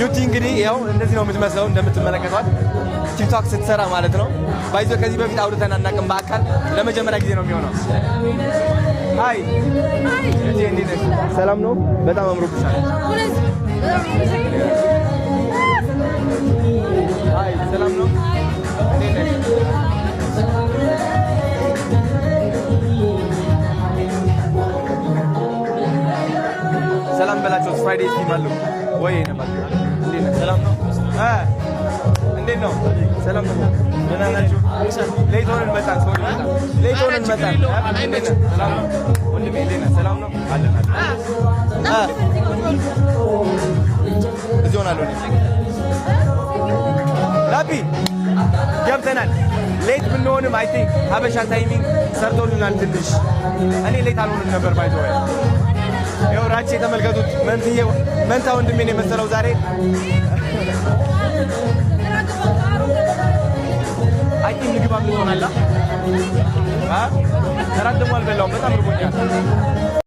ዩቲ እንግዲህ ያው እንደዚህ ነው የምትመስለው እንደምትመለከቷት ቲክቶክ ስትሰራ ማለት ነው። ባይዞ ከዚህ በፊት አውርተን አናውቅም በአካል ለመጀመሪያ ጊዜ ነው የሚሆነው። ሃይ እጂ እንዴት ነሽ? ሰላም ነው? በጣም አምሮብሻል። ሃይ ሰላም ነው? እንዴት ነሽ? ሰላም በላቸው። ፍራይዴ ስትሪም አለው ወይ ነበር? እንዴት ነህ? ሰላም ነው? እንዴት ነው? ሰላም ነው? ደህና ናችሁ? ሌት ሆነን መጣን። ሰው ይመጣል። ሌት ሆነን መጣን። እንዴት ነህ? ሰላም ነው? ወንድሜ እንዴት ነህ? ሰላም ነው? አለን እዚህ ሆናለሁ እኔ ላቢ ገብተናል። ሌት ብንሆንም አይ ቲንክ ሀበሻ ታይሚንግ ሰርቶልናል ትንሽ። እኔ ሌት አልሆንም ነበር ባይ ዘ ወይ። ይኸው ራቼ ተመልከቱት። መንታ ወንድሜን የመሰለው ዛሬ አይ ቲንክ ምግብ አምጥቶናል። እራት ደግሞ አልበላሁም። በጣም ርቦኛል።